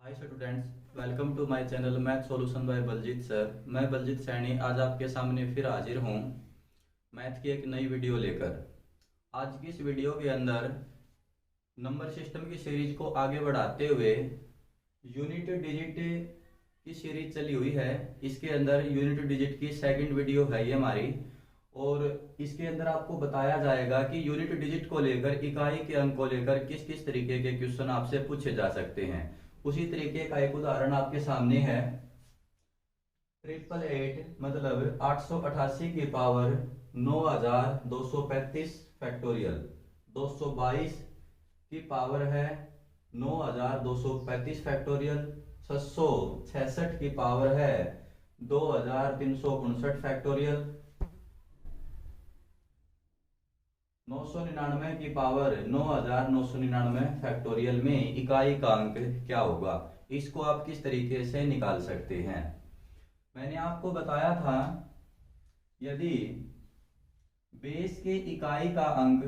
Hi students, welcome to my channel math solution by Baljeet sir. मैं बलजीत सैनी आज आपके सामने फिर हाजिर हूँ मैथ की एक नई वीडियो लेकर। आज की इस वीडियो के अंदर नंबर सिस्टम की सीरीज को आगे बढ़ाते हुए यूनिट डिजिट की सीरीज चली हुई है। इसके अंदर यूनिट डिजिट की सेकंड वीडियो है ये हमारी, और इसके अंदर आपको बताया जाएगा कि यूनिट डिजिट को लेकर, इकाई के अंक को लेकर किस किस तरीके के क्वेश्चन आपसे पूछे जा सकते हैं। उसी तरीके का एक उदाहरण आपके सामने है। 888 मतलब 888 की पावर 9235 फैक्टोरियल। 222 की पावर है 9235 फैक्टोरियल। 666 की पावर है 2359 फैक्टोरियल। 999 की पावर 9999 फैक्टोरियल में इकाई का अंक क्या होगा, इसको आप किस तरीके से निकाल सकते हैं। मैंने आपको बताया था, यदि बेस के इकाई का अंक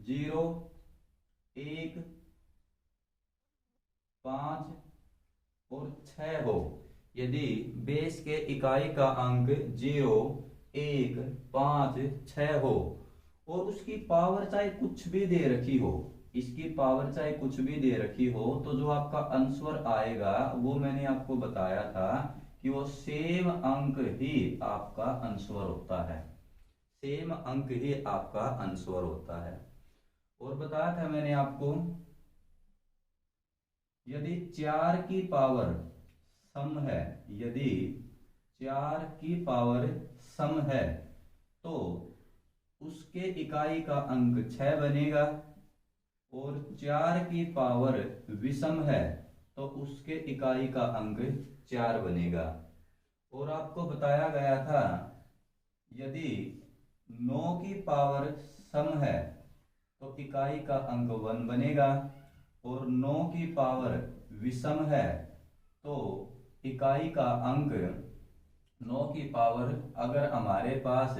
0, 1, 5 और 6 हो, यदि बेस के इकाई का अंक 0, 1, 5, 6 हो और उसकी पावर चाहे कुछ भी दे रखी हो, इसकी पावर चाहे कुछ भी दे रखी हो, तो जो आपका आंसर आएगा वो मैंने आपको बताया था कि वो सेम अंक ही आपका आंसर होता है। सेम अंक ही आपका आंसर होता है। और बताया था मैंने आपको, यदि 4 की पावर सम है, यदि 4 की पावर सम है तो उसके इकाई का अंक 6 बनेगा, और 4 की पावर विषम है तो उसके इकाई का अंक 4 बनेगा। और आपको बताया गया था, यदि 9 की पावर सम है तो इकाई का अंक 1 बनेगा, और 9 की पावर विषम है तो इकाई का अंक 9 की पावर अगर हमारे पास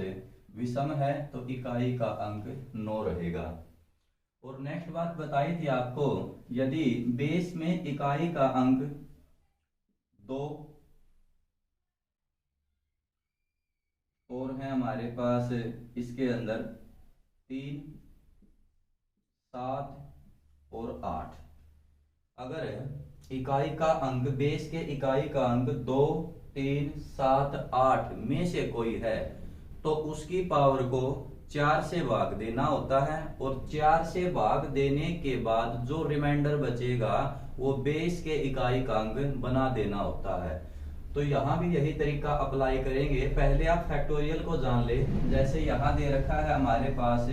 विषम है तो इकाई का अंक 9 रहेगा। और नेक्स्ट बात बताई थी आपको, यदि बेस में इकाई का अंक 2 और है हमारे पास इसके अंदर 3, 7 और 8, अगर इकाई का अंक, बेस के इकाई का अंक 2, 3, 7, 8 में से कोई है तो उसकी पावर को 4 से भाग देना होता है, और 4 से भाग देने के बाद जो रिमाइंडर बचेगा वो बेस के इकाई का अंक बना देना होता है। तो यहाँ भी यही तरीका अप्लाई करेंगे। पहले आप फैक्टोरियल को जान ले। जैसे यहाँ दे रखा है हमारे पास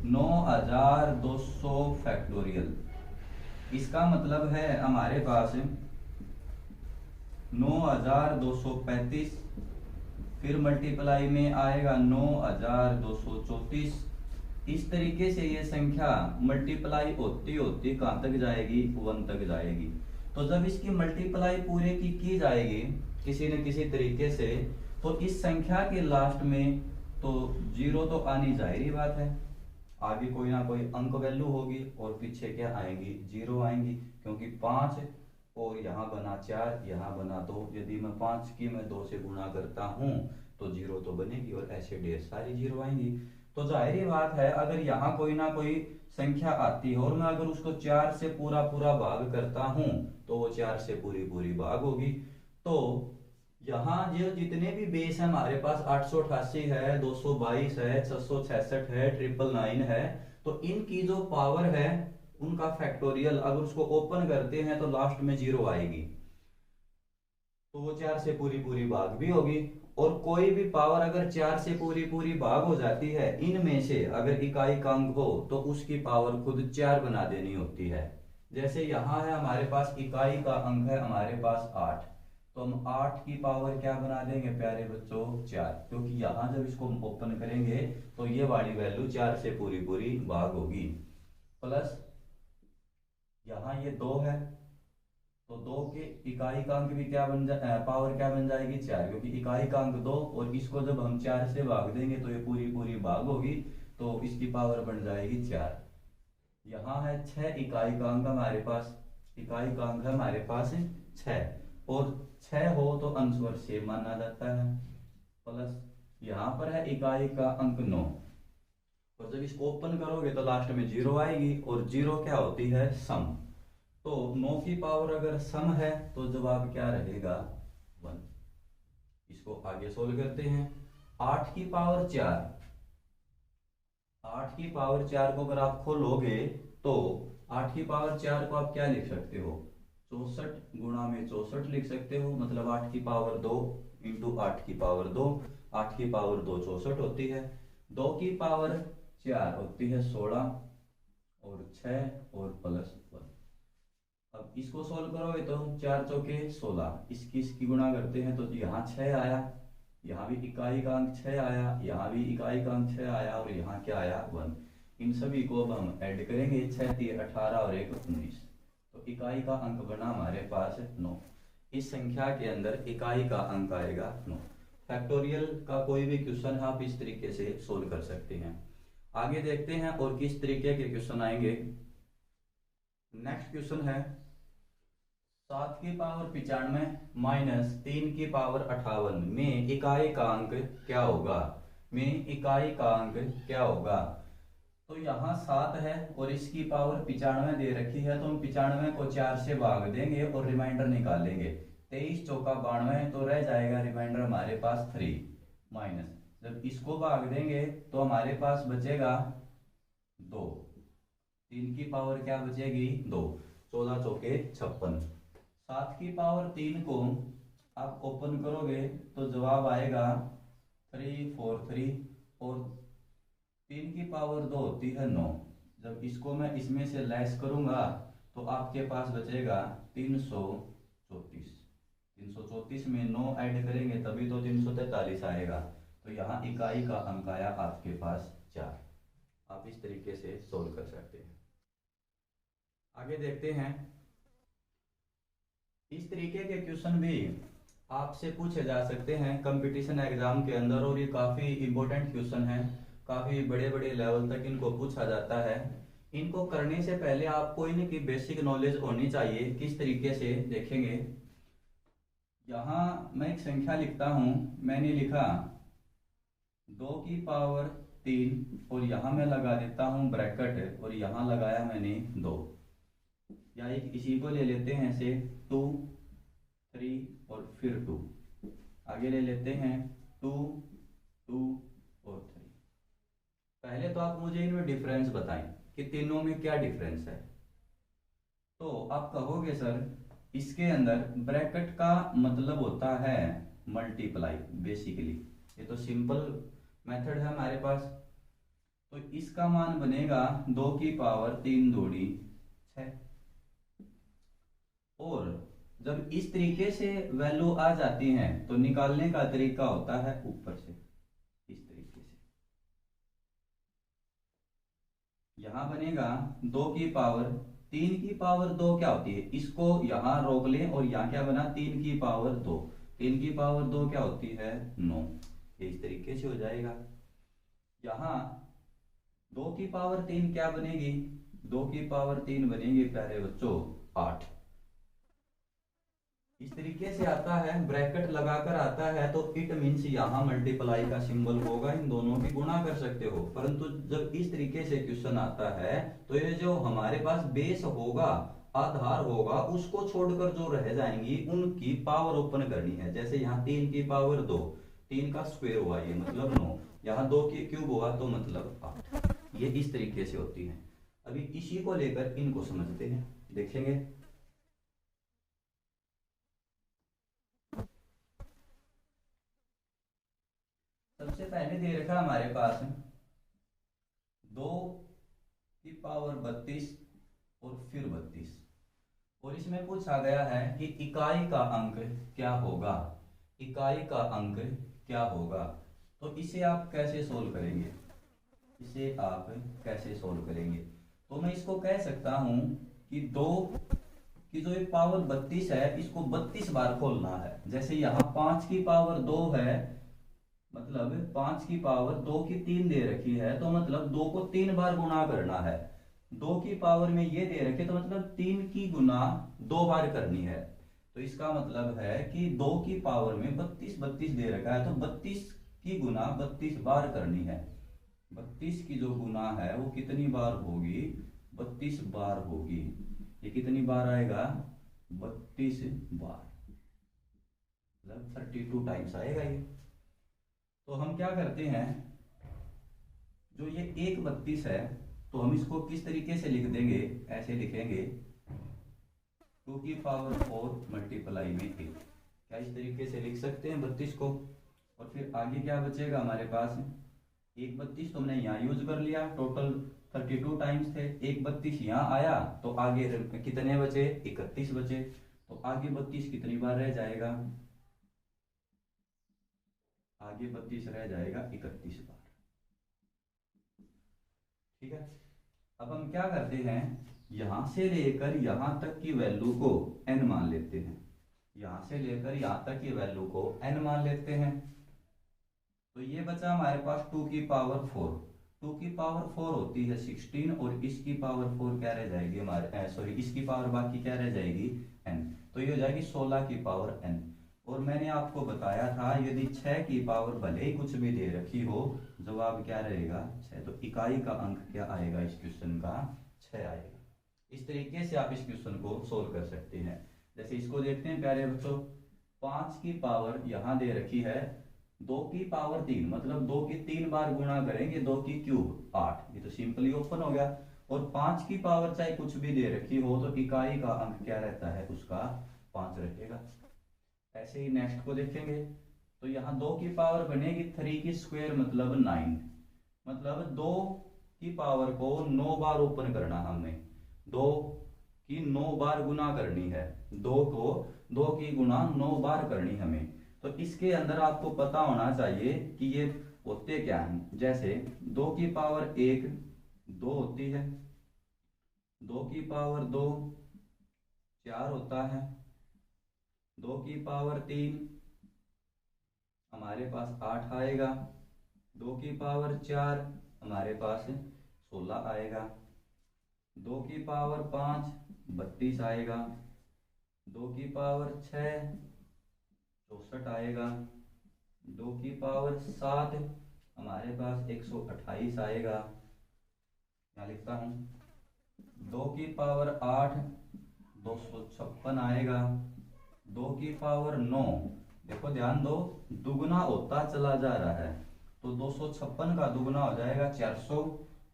9200 फैक्टोरियल, इसका मतलब है हमारे पास 9235, फिर मल्टीप्लाई में आएगा 9234। इस तरीके से ये संख्या मल्टीप्लाई होती होती कहां तक जाएगी, 1 तक जाएगी। तो जब इसकी मल्टीप्लाई पूरे की जाएगी किसी न किसी तरीके से, तो इस संख्या के लास्ट में तो 0 तो आनी जाहिर ही बात है, आगे कोई ना कोई अंक वैल्यू होगी और पीछे क्या आएंगी, 0 आएंगी, क्योंकि 5 और यहाँ बना 4, यहाँ बना 2। यदि मैं 5 की मैं 2 से गुणा करता हूँ तो 0 तो बनेगी, और ऐसे ढेर सारी 0 आएंगी। तो जाहिर बात है, अगर यहाँ कोई ना कोई संख्या आती है और मैं अगर उसको 4 से पूरा पूरा भाग करता हूँ तो वो 4 से पूरी पूरी भाग होगी। तो यहाँ जो जितने भी बेस है हमारे पास, 888 है, 222 है, 666 है, 999 है, तो इनकी जो पावर है उनका फैक्टोरियल अगर उसको ओपन करते हैं तो लास्ट में 0 आएगी, तो वो 4 से पूरी पूरी भाग भी होगी। और कोई भी पावर अगर 4 से पूरी पूरी भाग हो जाती है, इनमें से अगर इकाई का अंक हो तो उसकी पावर खुद 4 बना देनी होती है। जैसे यहाँ है हमारे पास इकाई का अंक है हमारे पास 8, तो हम 8 की पावर क्या बना देंगे प्यारे बच्चों, 4, क्योंकि यहाँ जब इसको हम ओपन करेंगे तो ये वाली वैल्यू 4 से पूरी पूरी भाग होगी। प्लस यहाँ ये 2 है, तो 2 के इकाई का अंक भी क्या बन पावर क्या बन जाएगी, 4, क्योंकि इकाई का अंक 2 और इसको जब हम 4 से भाग देंगे तो ये पूरी पूरी भाग होगी, तो इसकी पावर बन जाएगी 4। यहाँ है 6 इकाई का अंक हमारे पास, इकाई का अंक है हमारे पास 6 और 6 हो तो अंशवर से माना जाता है, प्लस यहाँ पर है इकाई का अंक 9 और जब इसको ओपन करोगे तो लास्ट में 0 आएगी और 0 क्या होती है सम। तो 9 की पावर अगर सम है तो जवाब क्या रहेगा 1। इसको आगे सोल्व करते हैं। 8 की पावर 4, 8 की पावर 4 को अगर आप खोलोगे तो 8 की पावर 4 को आप क्या लिख सकते हो 64 गुणा में 64 लिख सकते हो, मतलब 8 की पावर 2 इंटू 8 की पावर 2, 8 की पावर 2 64 होती है, 2 की पावर 4 होती है 16 और 6 और प्लस 1। अब इसको सोल्व करोगे तो 4 चौके 16, इसकी गुणा करते हैं तो यहाँ 6 आया, यहाँ भी इकाई का अंक 6 आया, यहाँ भी इकाई का अंक 6 आया और यहाँ क्या आया 1। इन सभी को अब हम ऐड करेंगे, 6 3 18 और 1 19, तो इकाई का अंक बना हमारे पास 9। इस संख्या के अंदर इकाई का अंक आएगा 9। फैक्टोरियल का कोई भी क्वेश्चन आप इस तरीके से सोल्व कर सकते हैं। आगे देखते हैं और किस तरीके के क्वेश्चन आएंगे। नेक्स्ट क्वेश्चन है 7 की पावर 95 माइनस 3 की पावर 58 में इकाई का अंक क्या होगा, में इकाई का अंक क्या होगा। तो यहाँ 7 है और इसकी पावर 95 दे रखी है, तो हम 95 को 4 से भाग देंगे और रिमाइंडर निकालेंगे। 23 चौका 92 तो रह जाएगा रिमाइंडर हमारे पास 3 माइनस, जब इसको भाग देंगे तो हमारे पास बचेगा 2, 3 की पावर क्या बचेगी 2, 14 चौके 56। 7 की पावर 3 को आप ओपन करोगे तो जवाब आएगा 343 और 3 की पावर 2 होती है 9। जब इसको मैं इसमें से लेस करूंगा तो आपके पास बचेगा 334। 334 में 9 ऐड करेंगे तभी तो 343 आएगा। तो यहाँ इकाई का अंक आया आपके पास 4। आप इस तरीके से सोल्व कर सकते हैं। आगे देखते हैं। इस तरीके के क्वेश्चन भी आपसे पूछे जा सकते हैं कंपटीशन एग्जाम के अंदर और ये काफ़ी इंपॉर्टेंट क्वेश्चन है, काफ़ी बड़े बड़े लेवल तक इनको पूछा जाता है। इनको करने से पहले आपको इनकी बेसिक नॉलेज होनी चाहिए। किस तरीके से देखेंगे, यहाँ मैं एक संख्या लिखता हूँ, मैंने लिखा 2 की पावर 3 और यहाँ मैं लगा देता हूँ ब्रैकेट और यहाँ लगाया मैंने 2, या एक इसी को ले लेते हैं ऐसे 2 3 और फिर 2, आगे ले लेते हैं 2 2 और 3। पहले तो आप मुझे इनमें डिफरेंस बताएं कि तीनों में क्या डिफरेंस है। तो आप कहोगे सर इसके अंदर ब्रैकेट का मतलब होता है मल्टीप्लाई, बेसिकली ये तो सिंपल मेथड है हमारे पास। तो इसका मान बनेगा 2 की पावर 3 दूनी 6, और जब इस तरीके से वैल्यू आ जाती है तो निकालने का तरीका होता है ऊपर से इस तरीके से। यहां बनेगा 2 की पावर 3 की पावर 2 क्या होती है, इसको यहां रोक लें और यहां क्या बना 3 की पावर 2, 3 की पावर 2 क्या होती है 9, ये इस तरीके से हो जाएगा। यहां 2 की पावर 3 क्या बनेगी, 2 की पावर 3 बनेगी प्यारे बच्चों 8। इस तरीके से आता है, ब्रैकेट लगाकर आता है तो इट मींस यहाँ मल्टीप्लाई का सिंबल होगा, इन दोनों की गुणा कर सकते हो। परंतु जब इस तरीके से क्वेश्चन आता है तो ये जो हमारे पास बेस होगा, आधार होगा, उसको छोड़कर जो रह जाएंगी उनकी पावर ओपन करनी है। जैसे यहाँ 3 की पावर 2, 3 का स्क्वायर हुआ ये मतलब 9, यहाँ 2 की क्यूब हुआ तो मतलब 8। ये इस तरीके से होती है। अभी इसी को लेकर इनको समझते हैं, देखेंगे। सबसे पहले दे रखा हमारे पास 2 की पावर 32 और फिर 32, और इसमें पूछा गया है कि इकाई का अंक क्या होगा, इकाई का अंक क्या होगा। तो इसे आप कैसे सोल्व करेंगे, इसे आप कैसे सोल्व करेंगे। तो मैं इसको कह सकता हूं कि 2 की जो एक पावर 32 है इसको 32 बार खोलना है। जैसे यहाँ 5 की पावर 2 है, मतलब 5 की पावर 2 की 3 दे रखी है, तो मतलब 2 को 3 बार गुणा करना है। 2 की पावर में ये दे रखे तो मतलब 3 की गुना 2 बार करनी है। तो इसका मतलब है कि 2 की पावर में 32 32 दे रखा है, तो 32 की गुना 32 बार करनी है। 32 की जो गुना है वो कितनी बार होगी, 32 बार होगी। ये कितनी बार आएगा, 32 बार, मतलब 32 टाइम्स आएगा ये। तो हम क्या करते हैं, जो ये 1 32 है तो हम इसको किस तरीके से लिख देंगे, ऐसे लिखेंगे 2 की पावर 4 मल्टीप्लाई में 1। क्या इस तरीके से लिख सकते हैं 32 को। और फिर आगे क्या बचेगा हमारे पास, 1 32 तो हमने यहाँ यूज कर लिया, टोटल 32 टाइम्स थे। 1 32 यहाँ आया तो आगे कितने बचे, 31 बचे। तो आगे 32 कितनी बार रह जाएगा, आगे 32 रह जाएगा 31 बार। ठीक है। अब हम क्या करते हैं, यहां से लेकर यहां तक की वैल्यू को n मान लेते हैं। यहां से लेकर यहां तक की वैल्यू को n मान लेते हैं। तो ये बचा हमारे पास 2 की पावर 4। 2 की पावर 4 होती है 16 और इसकी पावर 4 क्या रह जाएगी हमारे, सॉरी इसकी पावर बाकी क्या रह जाएगी n। तो ये हो जाएगी 16 की पावर n। और मैंने आपको बताया था यदि 6 की पावर भले ही कुछ भी दे रखी हो, जवाब क्या रहेगा 6। तो इकाई का अंक क्या आएगा इस क्वेश्चन का, 6 आएगा। इस तरीके से आप इस क्वेश्चन को सोल्व कर सकते हैं। जैसे इसको देखते हैं प्यारे बच्चों, 5 की पावर यहां दे रखी है 2 की पावर 3, मतलब 2 की 3 बार गुणा करेंगे 2 की क्यूब 8। ये तो सिंपली ओपन हो गया। और 5 की पावर चाहे कुछ भी दे रखी हो तो इकाई का अंक क्या रहता है उसका 5 रहेगा। ऐसे ही नेक्स्ट को देखेंगे तो यहाँ 2 की पावर बनेगी 3 की स्क्वायर मतलब 9, मतलब 2 की पावर को 9 बार ओपन करना, हमने 2 की 9 बार गुना करनी है, 2 को 2 की गुना 9 बार करनी हमें। तो इसके अंदर आपको पता होना चाहिए कि ये होते क्या हैं। जैसे 2 की पावर 1 2 होती है, 2 की पावर 2 4 होता है, 2 की पावर 3 हमारे पास 8 आएगा, 2 की पावर 4 हमारे पास 16 आएगा, 2 की पावर 5 32 आएगा, 2 की पावर 6 64 आएगा, 2 की पावर 7 हमारे पास 128 आएगा। यहाँ लिखता हूँ 2 की पावर 8 256 आएगा, 2 की पावर 9, देखो ध्यान दो दुगना होता चला जा रहा है, तो 256 का दुगना हो जाएगा 400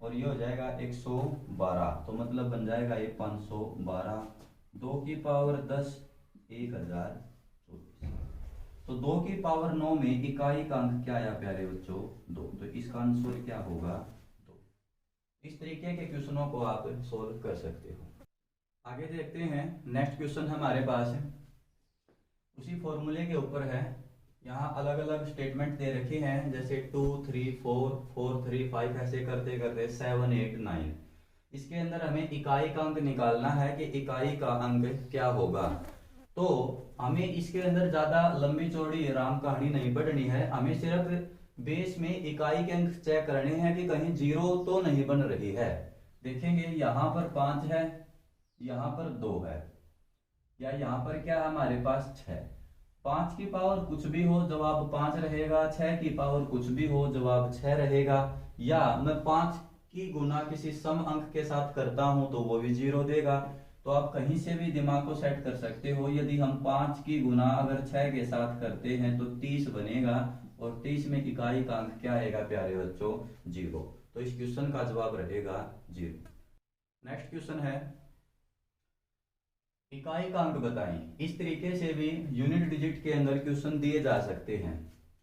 और ये हो जाएगा 112, तो मतलब बन जाएगा ये 512। 2 की पावर 10 1024। तो 2 की पावर 9 में इकाई का अंक क्या आया प्यारे बच्चों 2, तो इसका आंसर क्या होगा 2। इस तरीके के क्वेश्चनों को आप सोल्व कर सकते हो। आगे देखते हैं नेक्स्ट क्वेश्चन हमारे पास है, उसी फॉर्मूले के ऊपर है। यहाँ अलग अलग स्टेटमेंट दे रखे हैं, जैसे 2 3 4 4 3 5 ऐसे करते करते 7 8 9। इसके अंदर हमें इकाई का अंक निकालना है कि इकाई का अंक क्या होगा। तो हमें इसके अंदर ज्यादा लंबी चौड़ी राम कहानी नहीं पढ़नी है, हमें सिर्फ बेस में इकाई के अंक चेक करने हैं कि कहीं जीरो तो नहीं बन रही है। देखेंगे यहाँ पर 5 है, यहाँ पर 2 है, या यहाँ पर क्या हमारे पास 6। 5 की पावर कुछ भी हो जवाब 5 रहेगा, 6 की पावर कुछ भी हो जवाब 6 रहेगा, या मैं 5 की गुना किसी सम अंक के साथ करता हूं तो वो भी 0 देगा। तो आप कहीं से भी दिमाग को सेट कर सकते हो, यदि हम 5 की गुना अगर 6 के साथ करते हैं तो 30 बनेगा, और 30 में इकाई का अंक क्या आएगा प्यारे बच्चों 0। तो इस क्वेश्चन का जवाब रहेगा 0। नेक्स्ट क्वेश्चन है इकाई का अंक बताएं। इस तरीके से भी यूनिट डिजिट के अंदर क्वेश्चन दिए जा सकते हैं।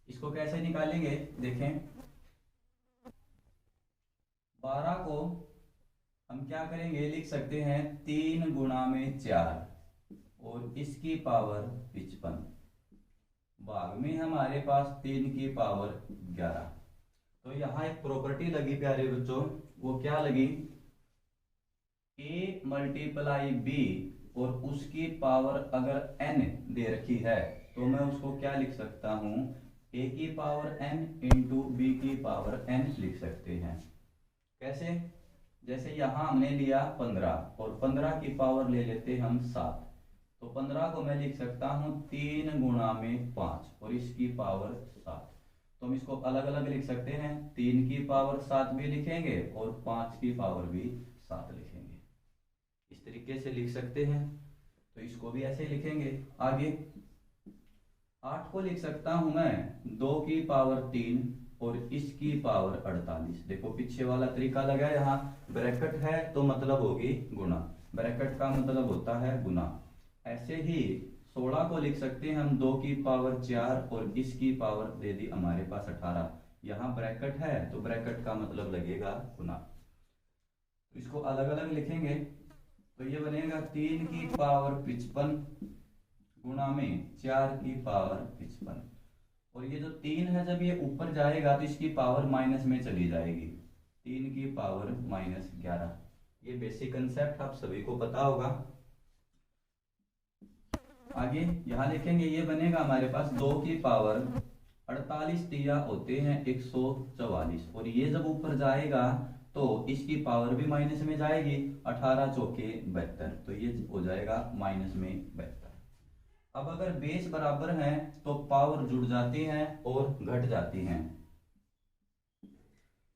इसको कैसे निकालेंगे देखें, 12 को हम क्या करेंगे लिख सकते हैं 3 गुणा में 4 और इसकी पावर 55, भाग में हमारे पास 3 की पावर 11। तो यहाँ एक प्रॉपर्टी लगी प्यारे बच्चों, वो क्या लगी, a मल्टीप्लाई b और उसकी पावर अगर n दे रखी है तो मैं उसको क्या लिख सकता हूं a की पावर n इंटू b की पावर n लिख सकते हैं। कैसे, जैसे यहाँ हमने लिया 15 और 15 की पावर ले लेते हम 7, तो 15 को मैं लिख सकता हूँ 3 गुणा में 5 और इसकी पावर 7। तो हम इसको अलग अलग लिख सकते हैं, 3 की पावर 7 भी लिखेंगे और 5 की पावर भी 7 लिखेंगे, इस तरीके से लिख सकते हैं। तो इसको भी ऐसे लिखेंगे। आगे 8 को लिख सकता हूं मैं 2 की पावर 3 और इसकी पावर 48। देखो पीछे वाला तरीका लगा, यहाँ ब्रैकेट है तो मतलब होगी गुना, ब्रैकेट का मतलब होता है गुना। ऐसे ही 16 को लिख सकते हैं हम 2 की पावर 4 और इसकी पावर दे दी हमारे पास 18। यहाँ ब्रैकेट है तो ब्रैकेट का मतलब लगेगा गुना। तो इसको अलग अलग लिखेंगे तो ये बनेगा 3 की पावर 55 गुणा में 4 की पावर 55। और ये जो 3 है जब ये ऊपर जाएगा तो इसकी पावर माइनस में चली जाएगी, 3 की पावर -11। ये बेसिक कंसेप्ट आप सभी को पता होगा। आगे यहां लिखेंगे, ये बनेगा हमारे पास 2 की पावर 48 दिया होते हैं 144 और ये जब ऊपर जाएगा तो इसकी पावर भी माइनस में जाएगी, 18 चौके 72, तो ये हो जाएगा माइनस में 72। अब अगर बेस बराबर हैं तो पावर जुड़ जाती हैं और घट जाती हैं।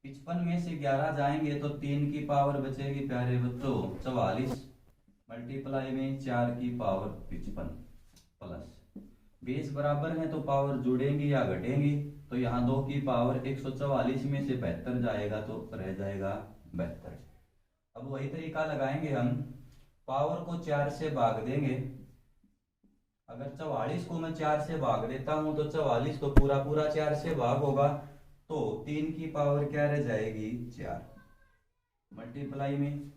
55 में से 11 जाएंगे तो 3 की पावर बचेगी प्यारे बच्चों 44 मल्टीप्लाई में 4 की पावर 55 प्लस बेस बराबर है तो पावर जुड़ेंगी या घटेंगी। तो यहाँ 2 की पावर 144 में से 72 जाएगा तो रह जाएगा 72। अब वही तरीका लगाएंगे हम, पावर को 4 से भाग देंगे। अगर 44 को मैं 4 से भाग देता हूं तो 44 तो पूरा पूरा 4 से भाग होगा, तो 3 की पावर क्या रह जाएगी 4 मल्टीप्लाई में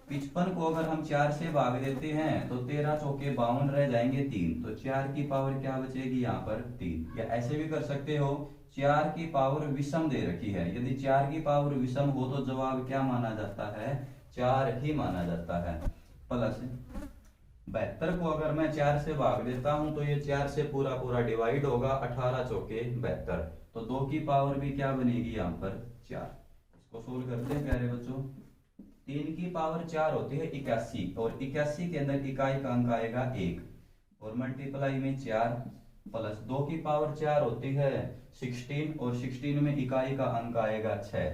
55 को अगर हम 4 से भाग देते हैं तो 13 चौके 52 रह जाएंगे 3, तो 4 की पावर क्या बचेगी यहाँ पर 3। या ऐसे भी कर सकते हो, 4 की पावर विषम दे रखी है, यदि 4 की पावर विषम हो तो जवाब क्या माना जाता है 4 ही माना जाता है। प्लस 72 को अगर मैं 4 से भाग देता हूं तो ये 4 से पूरा पूरा डिवाइड होगा, 18 चौके 72, तो 2 की पावर भी क्या बनेगी यहाँ पर 4। इसको सोल्व करते हैं प्यारे बच्चों। 3 की पावर 4 होती है 81 और 81 के अंदर इकाई का अंक आएगा 1 और मल्टीप्लाई में 4 प्लस 2 की पावर 4 होती है 16 और 16 में इकाई का अंक आएगा 6।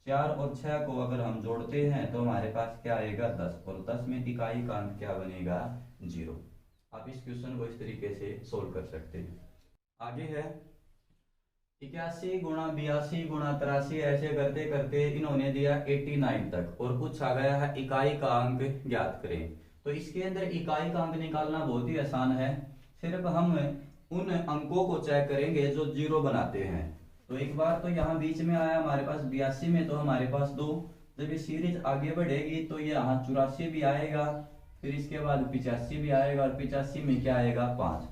4 और 6 को अगर हम जोड़ते हैं तो हमारे पास क्या आएगा 10 और 10 में इकाई का अंक क्या बनेगा 0। आप इस क्वेश्चन को इस तरीके से सोल्व कर सकते हैं। आगे है 81 गुणा 82 गुणा 83, ऐसे करते करते इन्होंने दिया 89 तक और पूछा गया है इकाई का अंक ज्ञात करें। तो इसके अंदर इकाई का अंक निकालना बहुत ही आसान है, सिर्फ हम उन अंकों को चेक करेंगे जो 0 बनाते हैं। तो एक बार तो यहाँ बीच में आया हमारे पास 82 में, तो हमारे पास 2, जब ये सीरीज आगे बढ़ेगी तो ये यहाँ 84 भी आएगा, फिर इसके बाद 85 भी आएगा और 85 में क्या आएगा 5।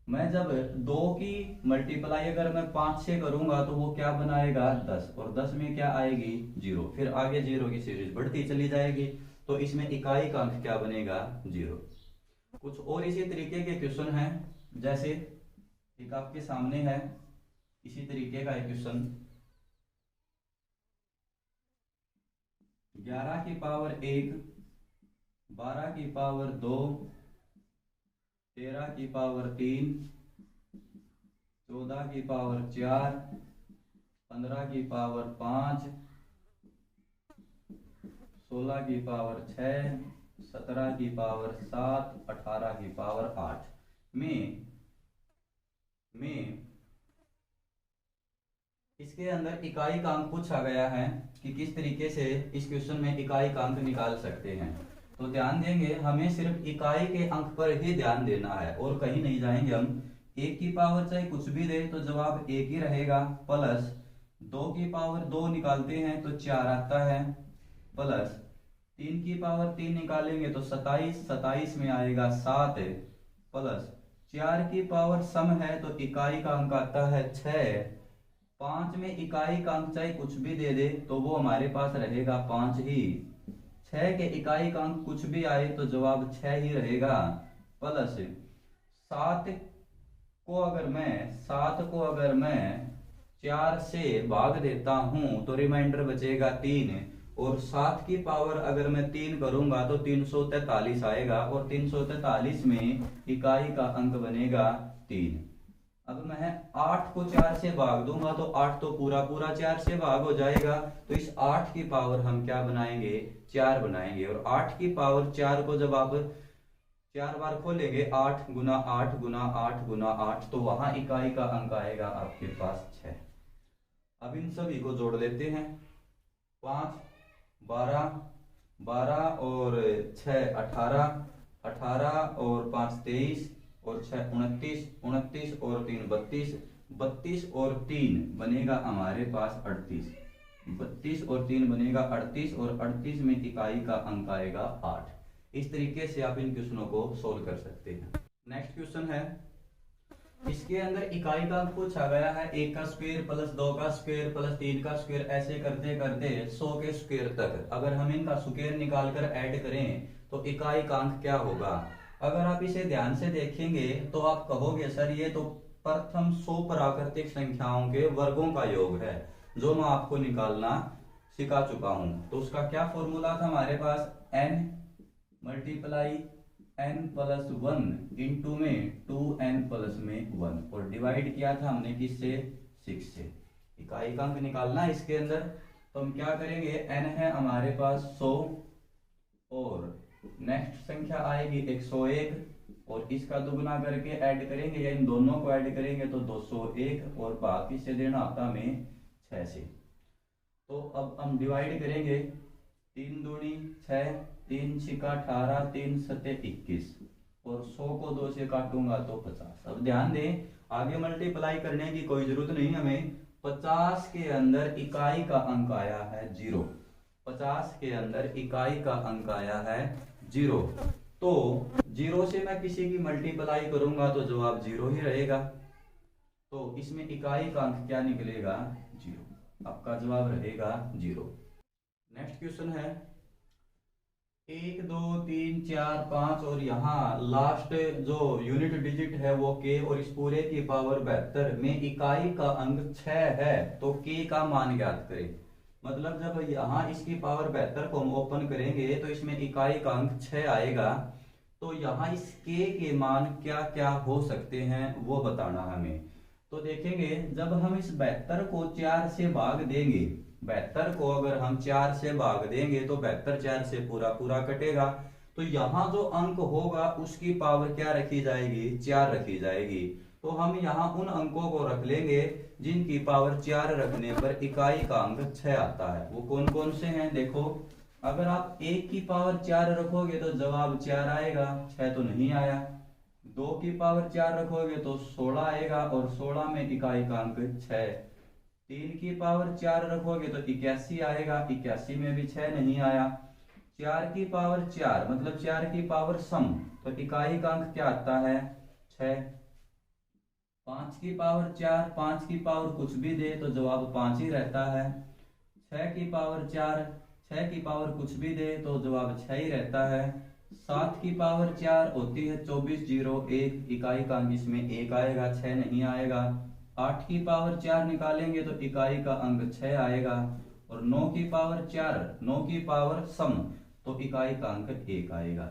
मैं जब 2 की मल्टीप्लाई अगर मैं 5 से करूंगा तो वो क्या बनाएगा 10 और 10 में क्या आएगी 0, फिर आगे 0 की सीरीज बढ़ती चली जाएगी, तो इसमें इकाई का अंक क्या बनेगा 0। कुछ और इसी तरीके के क्वेश्चन हैं, जैसे एक आपके सामने है इसी तरीके का एक क्वेश्चन, 11 की पावर 1, 12 की पावर 2, 13 की पावर 3, 14 की पावर 4, 15 की पावर 5, 16 की पावर 6, 17 की पावर 7, 18 की पावर 8 में इसके अंदर इकाई का अंक पूछा गया है कि किस तरीके से इस क्वेश्चन में इकाई का अंक निकाल सकते हैं। तो ध्यान देंगे, हमें सिर्फ इकाई के अंक पर ही ध्यान देना है और कहीं नहीं जाएंगे हम। 1 की पावर चाहे कुछ भी दे तो जवाब 1 ही रहेगा, प्लस 2 की पावर 2 निकालते हैं तो 4 आता है, प्लस 3 की पावर 3 निकालेंगे तो 27, 27 में आएगा 7, प्लस 4 की पावर सम है तो इकाई का अंक आता है 6, 5 में इकाई का अंक चाहे कुछ भी दे दे तो वो हमारे पास रहेगा 5 ही, 6 के इकाई का अंक कुछ भी आए तो जवाब 6 ही रहेगा, प्लस 7 को अगर मैं 4 से भाग देता हूं तो रिमाइंडर बचेगा 3 और 7 की पावर अगर मैं 3 करूंगा तो 343 आएगा, और 343 में इकाई का अंक बनेगा 3। अब मैं 8 को 4 से भाग दूंगा तो 8 तो पूरा पूरा 4 से भाग हो जाएगा, तो इस 8 की पावर हम क्या बनाएंगे, 4 बनाएंगे। और 8 की पावर 4 को जब आप 4 बार खोलेंगे, 8 गुना 8 गुना 8 गुना 8, तो वहां इकाई का अंक आएगा आपके पास 6। अब इन सभी को जोड़ लेते हैं। 5 12, 12 और 6 18, 18 और 5 23, और 6 29, 29 और 3 32, 32 और 3 बनेगा हमारे पास 38, 32 और 3 बनेगा 38, और 38 में इकाई का अंक आएगा 8। इस तरीके से आप इन क्वेश्चनों को सोल्व कर सकते हैं। नेक्स्ट क्वेश्चन है, इसके अंदर इकाई का अंक पूछा गया है 1 का स्क्वायर प्लस 2 का स्क्वायर प्लस 3 का स्क्वायर, ऐसे करते करते 100 के स्क्वायर तक। अगर हम इनका स्क्वायर निकालकर ऐड करें तो इकाई का अंक क्या होगा। अगर आप इसे ध्यान से देखेंगे तो आप कहोगे सर ये तो प्रथम 100 प्राकृतिक संख्याओं के वर्गों का योग है, जो मैं आपको निकालना सिखा चुका हूं। तो उसका क्या फॉर्मूला था हमारे पास, n multiply n plus 1 into में 2n प्लस में 1, और डिवाइड किया था हमने किससे, 6 से। इकाई का अंक निकालना है इसके अंदर, तो हम क्या करेंगे, n है हमारे पास 100, और नेक्स्ट संख्या आएगी 101, और इसका दुगुना करके ऐड करेंगे, या इन दोनों को ऐड करेंगे तो 201, और बाकी से देना आता हमें 6 से। तो अब हम डिवाइड करेंगे, 3 दूनी 6, 3 छिका 18, 3 सते 21, और 100 को 2 से काटूंगा तो 50। अब ध्यान दें, आगे मल्टीप्लाई करने की कोई जरूरत नहीं हमें। 50 के अंदर इकाई का अंक आया है 0, 50 के अंदर इकाई का अंक आया है 0, तो 0 से मैं किसी की मल्टीप्लाई करूंगा तो जवाब 0 ही रहेगा, तो इसमें इकाई का अंक क्या निकलेगा, 0। आपका जवाब रहेगा 0। नेक्स्ट क्वेश्चन है, 1 2 3 4 5, और यहाँ लास्ट जो यूनिट डिजिट है वो k, और इस पूरे की पावर 72 में इकाई का अंक 6 है, तो k का मान ज्ञात करें। मतलब जब यहाँ इसकी पावर 72 को हम ओपन करेंगे तो इसमें इकाई का अंक 6 आएगा, तो यहाँ इस k के मान क्या क्या हो सकते हैं वो बताना हमें। तो देखेंगे, जब हम इस 72 को 4 से भाग देंगे, 72 को अगर हम 4 से भाग देंगे तो 72 4 से पूरा पूरा कटेगा, तो यहाँ जो अंक होगा उसकी पावर क्या रखी जाएगी, 4 रखी जाएगी। तो हम यहाँ उन अंकों को रख लेंगे जिनकी पावर 4 रखने पर इकाई का अंक 6 आता है। वो कौन कौन से हैं, देखो, अगर आप 1 की पावर 4 रखोगे तो जवाब 4 आएगा, 6 तो नहीं आया। 2 की पावर 4 रखोगे तो 16 आएगा, और 16 में इकाई का अंक 6। 3 की पावर 4 रखोगे तो 81 आएगा, 81 में भी 6 नहीं आया। 4 की पावर 4 मतलब 4 की पावर सम, तो इकाई का अंक क्या आता है, 6। 5 की पावर 4, 5 की पावर कुछ भी दे तो जवाब 5 ही रहता है। 6 की पावर 4, 6 की पावर कुछ भी दे तो जवाब 6 ही रहता है। 7 की पावर 4 होती है 24 0 1, इकाई का अंक इसमें 1 आएगा, 6 नहीं आएगा। 8 की पावर 4 निकालेंगे तो इकाई का अंक 6 आएगा, और 9 की पावर 4, 9 की पावर सम, तो इकाई का अंक 1 आएगा।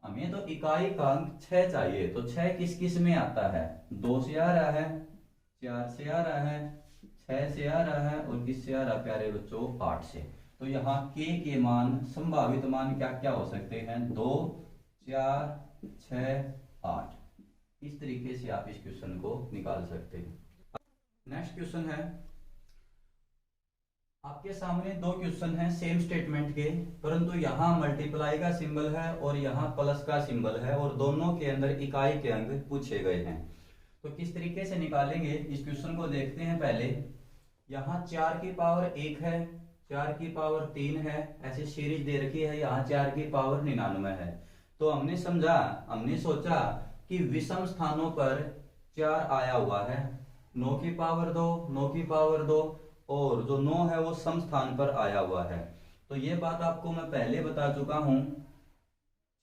हमें तो इकाई का अंक 6 चाहिए, तो 6 किस किस में आता है, 2 से आ रहा है, 4 से आ रहा है, 6 से आ रहा है, और किससे आ रहा है प्यारे बच्चों, 8 से। तो यहाँ k के मान, संभावित मान क्या क्या हो सकते हैं, 2 4 6 8। इस तरीके से आप इस क्वेश्चन को निकाल सकते हैं। नेक्स्ट क्वेश्चन है, आपके सामने 2 क्वेश्चन हैं सेम स्टेटमेंट के, परंतु यहाँ मल्टीप्लाई का सिंबल है और यहाँ प्लस का सिंबल है, और दोनों के अंदर इकाई के अंक पूछे गए हैं। तो किस तरीके से निकालेंगे इस क्वेश्चन को देखते हैं। पहले यहाँ 4 की पावर 1 है, 4 की पावर 3 है, ऐसे सीरीज दे रखी है। यहाँ 4 की पावर 99 है, तो हमने सोचा कि विषम स्थानों पर 4 आया हुआ है, 9 की पावर 2, 9 की पावर 2, और जो 9 है वो सम स्थान पर आया हुआ है। तो ये बात आपको मैं पहले बता चुका हूं,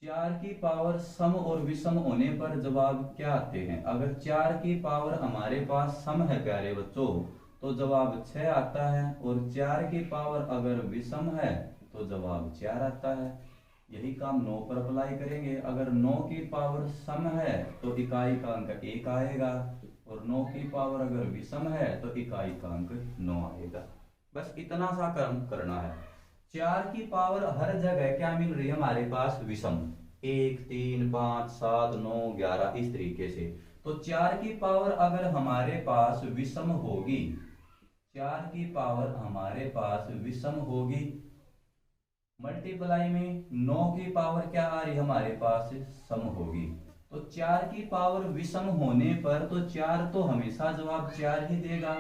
4 की पावर सम और विषम होने पर जवाब क्या आते हैं। अगर 4 की पावर हमारे पास सम है प्यारे बच्चों, तो जवाब 6 आता है, और 4 की पावर अगर विषम है तो जवाब 4 आता है। यही काम 9 पर अप्लाई करेंगे। अगर 9 की पावर सम है तो इकाई का अंक 1 आएगा, और 9 की पावर अगर विषम है तो इकाई का अंक 9 आएगा। बस इतना सा कर्म करना है। 4 की पावर हर जगह क्या मिल रही है हमारे पास? विषम। 1, 3, 5, 7, 9, 11 इस तरीके से। तो 4 की पावर अगर हमारे पास विषम होगी, 4 की पावर हमारे पास विषम होगी, मल्टीप्लाई में 9 की पावर क्या आ रही हमारे पास? सम होगी। तो 4 की पावर विषम होने पर तो 4 तो हमेशा जवाब 4 ही देगा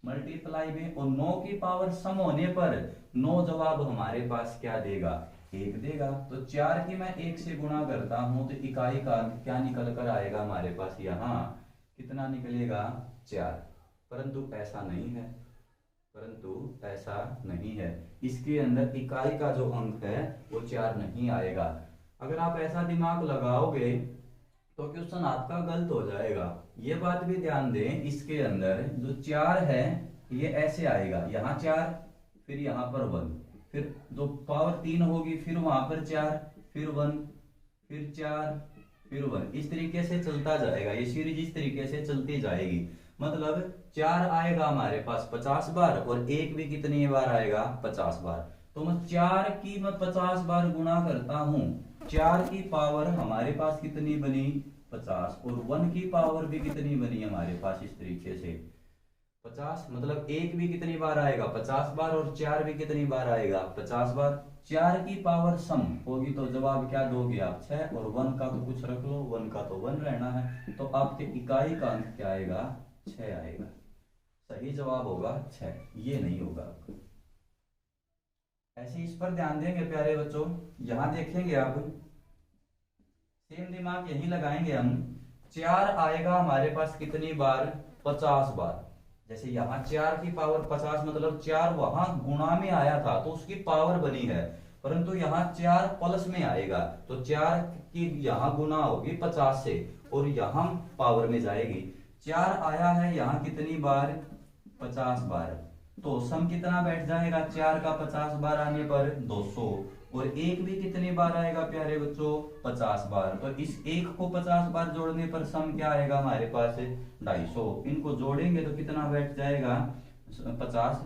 मल्टीप्लाई में, और 9 की पावर सम होने पर 9 जवाब हमारे पास क्या देगा? 1 देगा। तो 4 की मैं 1 से गुणा करता हूं तो इकाई का अंक क्या निकल कर आएगा हमारे पास? यहाँ कितना निकलेगा? 4। परंतु ऐसा नहीं है, परंतु ऐसा नहीं है। इसके अंदर इकाई का जो अंक है वो 4 नहीं आएगा। अगर आप ऐसा दिमाग लगाओगे तो क्वेश्चन आपका गलत हो जाएगा। ये बात भी ध्यान दें, इसके अंदर जो 4 है ये ऐसे आएगा, यहाँ 4, फिर यहाँ पर 1, फिर जो पावर 3 होगी फिर वहां पर 4, फिर 1, फिर 4, फिर 1, इस तरीके से चलता जाएगा। ये सीरीज इस तरीके से चलती जाएगी। मतलब 4 आएगा हमारे पास 50 बार, और 1 भी कितनी बार आएगा? 50 बार। तो मैं 4 की मैं 50 बार गुणा करता हूं, 4 की पावर हमारे पास कितनी बनी? 50, और 1 की पावर भी कितनी बनी हमारे पास? इस तरीके से 50, मतलब 1 भी कितनी बार आएगा? 50 बार, और 4 भी कितनी बार आएगा? 50 बार। 4 की पावर सम होगी तो जवाब क्या दोगे आप? 6, और 1 का तो कुछ रख लो, 1 का तो 1 रहना है, तो आपके इकाई का अंक क्या आएगा? 6 आएगा। सही जवाब होगा 6, ये नहीं होगा आपका। ऐसे इस पर ध्यान देंगे प्यारे बच्चों। यहां देखेंगे आप, सेम दिमाग यही लगाएंगे हम। 4 आएगा हमारे पास कितनी बार? 50 बार। जैसे यहाँ 4 की पावर 50, मतलब 4 वहां गुणा में आया था तो उसकी पावर बनी है, परंतु यहाँ 4 प्लस में आएगा तो 4 की यहाँ गुना होगी 50 से, और यहाँ पावर में जाएगी। 4 आया है यहाँ कितनी बार? 50 बार। तो सम कितना बैठ जाएगा? 4 का 50 बार आने पर 200, और 1 भी कितनी बार आएगा प्यारे बच्चों? 50 बार। तो इस 1 को 50 बार जोड़ने पर सम क्या आएगा हमारे पास? 250। इनको जोड़ेंगे तो कितना बैठ जाएगा? 50,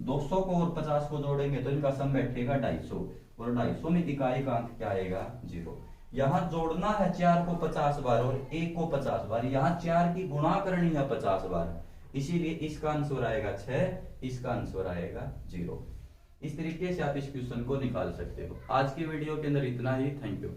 200 को और 50 को जोड़ेंगे तो इनका सम बैठेगा 250, और 250 में इकाई का अंक क्या आएगा? 0। यहाँ जोड़ना है 4 को 50 बार और 1 को 50 बार, यहाँ 4 की गुणा करनी है 50 बार, इसीलिए इसका आंसर आएगा 6, इसका आंसर आएगा 0। इस तरीके से आप इस क्वेश्चन को निकाल सकते हो। आज की वीडियो के अंदर इतना ही। Thank you.